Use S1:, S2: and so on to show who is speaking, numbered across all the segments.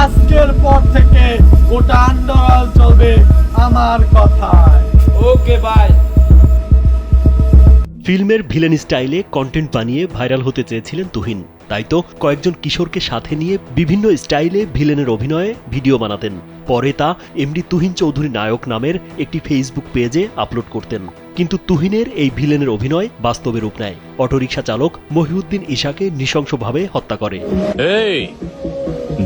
S1: আজকের পর থেকে গোটা আন্ডারওয়ার্ল্ড চলবে আমার কথায়।
S2: Okay bye.
S3: ফিল্মের ভিলেন স্টাইলে কন্টেন্ট বানিয়ে ভাইরাল হতে চেয়েছিলেন তুহিন, তাই তো কয়েকজন কিশোরকে সাথে নিয়ে বিভিন্ন স্টাইলে ভিলেনের অভিনয়ে ভিডিও বানাতেন। পরে তা এমডি তুহিন চৌধুরী নায়ক নামের একটি ফেসবুক পেজে আপলোড করতেন। কিন্তু তুহিনের এই ভিলেনের অভিনয় বাস্তবে রূপ নেয়। অটোরিকশা চালক মহিউদ্দিন ঈশাকে নৃশংসভাবে হত্যা করে।
S4: এই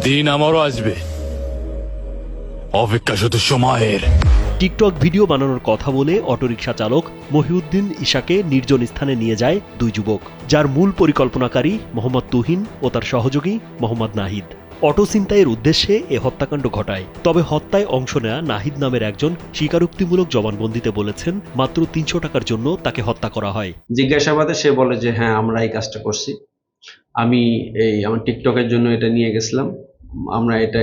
S4: দিন আমারও আসবে, অপেক্ষা শুধু সময়ের।
S3: টিকটক ভিডিও বানানোর কথা বলে অটোরিকশা চালক মহিউদ্দিন ঈশাকে নির্জন স্থানে নিয়ে যায় দুই যুবক, যার মূল পরিকল্পনাকারী মোহাম্মদ তুহিন ও তার সহযোগী মোহাম্মদ নাহিদ। অটো ছিনতাইয়ের উদ্দেশ্যে এ হত্যাকাণ্ড ঘটায়। তবে হত্যায় অংশ নেয়া নাহিদ নামের একজন স্বীকারোক্তিমূলক জবানবন্দিতে বলেছেন মাত্র 300 টাকার জন্য তাকে হত্যা করা হয়।
S5: জিজ্ঞাসাবাদে সে বলে যে হ্যাঁ, আমরা এই কাজটা করছি, আমি আমার টিকটকের জন্য এটা নিয়ে গেছিলাম, আমরা এটা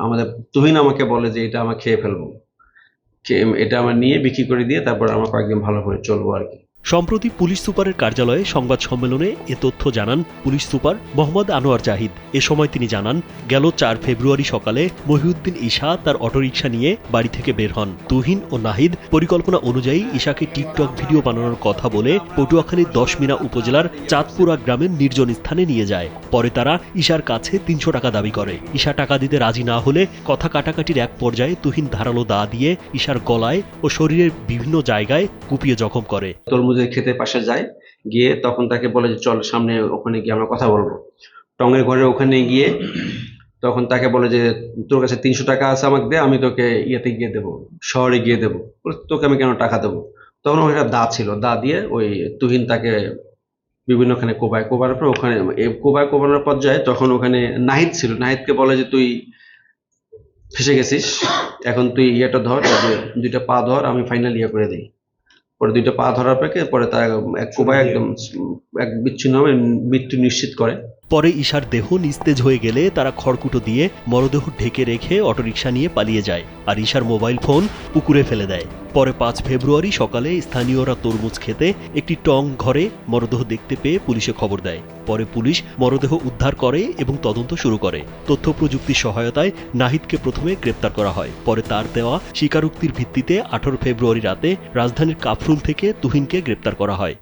S5: আমাদের তুহিন আমাকে বলে যে এটা আমরা খেয়ে ফেলবো, এটা আমার নিয়ে বিক্রি করে দিয়ে তারপর আমরা কয়েকদিন ভালো করে চলবো আর কি।
S3: সম্প্রতি পুলিশ সুপারের কার্যালয়ে সংবাদ সম্মেলনে এ তথ্য জানান পুলিশ সুপার মোহাম্মদ আনোয়ার জাহিদ। এ সময় তিনি জানান, গেল 4 ফেব্রুয়ারি সকালে মহিউদ্দিন ঈশা তার অটোরিকশা নিয়ে বাড়ি থেকে বের হন। তুহিন ও নাহিদ পরিকল্পনা অনুযায়ী ঈশাকে টিকটক ভিডিও বানানোর কথা বলে পটুয়াখালীর 10 মিনা উপজেলার চাঁদপুরা গ্রামের নির্জন স্থানে নিয়ে যায়। পরে তারা ঈশার কাছে 300 টাকা দাবি করে। ঈশা টাকা দিতে রাজি না হলে কথা কাটাকাটির এক পর্যায়ে তুহিন ধারালো দা দিয়ে ঈশার গলায় ও শরীরের বিভিন্ন জায়গায় কুপিয়ে জখম করে।
S5: তরমুজের ক্ষেতের পাশে যায়, গিয়ে তখন তাকে বলে যে চল সামনে, ওখানে গিয়ে আমরা কথা বলবো। টঙের ঘরে ওখানে গিয়ে তখন তাকে বলে যে তোর কাছে 300 টাকা আছে, আমাকে দে, আমি তোকে ইয়েতে গিয়ে দেবো, শহরে গিয়ে দেবো। তোকে আমি কেন টাকা দেবো? তখন ওখানে দা ছিল, দা দিয়ে ওই তুহিন তাকে বিভিন্নখানে কোবানোর পর ওখানে কোবানোর পর্যায়ে তখন ওখানে নাহিদ ছিল, নাহিদকে বলে যে তুই ফেসে গেছিস, এখন তুই ইয়েটা ধর, দুইটা পা ধর, আমি ফাইনাল ইয়ে করে দিই। পরে দুইটা পা ধরার পরে তার এক কোবায় একদম এক বিচ্ছিন্নভাবে মৃত্যু নিশ্চিত করে।
S3: পরে ঈশার দেহ নিস্তেজ হয়ে গেলে তারা খড়কুটো দিয়ে মরদেহ ঢেকে রেখে অটোরিকশা নিয়ে পালিয়ে যায় আর ঈশার মোবাইল ফোন পুকুরে ফেলে দেয়। পরে 5 ফেব্রুয়ারি সকালে স্থানীয়রা তরমুজ খেতে একটি টং ঘরে মরদেহ দেখতে পেয়ে পুলিশে খবর দেয়। পরে পুলিশ মরদেহ উদ্ধার করে এবং তদন্ত শুরু করে। তথ্য প্রযুক্তির সহায়তায় নাহিদকে প্রথমে গ্রেপ্তার করা হয়। পরে তার দেওয়া স্বীকারোক্তির ভিত্তিতে 18 ফেব্রুয়ারি রাতে রাজধানীর কাফরুল থেকে তুহিনকে গ্রেপ্তার করা হয়।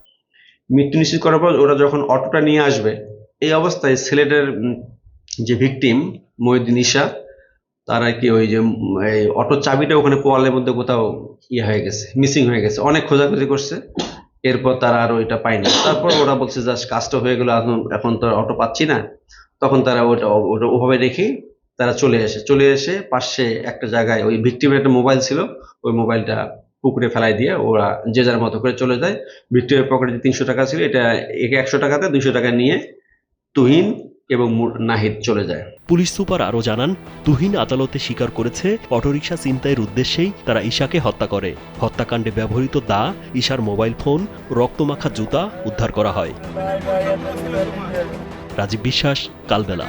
S5: মৃত্যু নিশ্চিত করার পর ওরা যখন অটোটা নিয়ে আসবে, এই অবস্থায় ছেলেটার যে ভিকটিম মহিউদ্দিন ঈশা, তার আর কি ওই যে এই অটোর চাবিটা ওখানে পোয়ালের মধ্যে কোথাও ইয়ে হয়ে গেছে, মিসিং হয়ে গেছে। অনেক খোঁজাখুঁজি করছে, এরপর তারা আর ওইটা পায়নি। তারপর ওরা বলছে জাস্ট কাজটা হয়ে গেল, এখন তো অটো পাচ্ছি না। তখন তারা ওটা ওভাবে রেখে তারা চলে এসে পাশে একটা জায়গায় ওই ভিকটিমের একটা মোবাইল ছিল, ওই মোবাইলটা পুকুরে ফেলাই দিয়ে ওরা যে যার মতো করে চলে যায়। ভিক্টিমের পকেটে যে 300 টাকা ছিল, এটা 100 টাকাতে 200 টাকা নিয়ে তুহিন এবং নাহিদ চলে যায়।
S3: পুলিশ সুপার আরও জানান, তুহিন আদালতে স্বীকার করেছে অটোরিকশা ছিনতাইয়ের উদ্দেশ্যেই তারা ঈশাকে হত্যা করে। হত্যাকাণ্ডে ব্যবহৃত দা, ঈশার মোবাইল ফোন, রক্তমাখা জুতা উদ্ধার করা হয়। রাজীব বিশ্বাস, কালবেলা।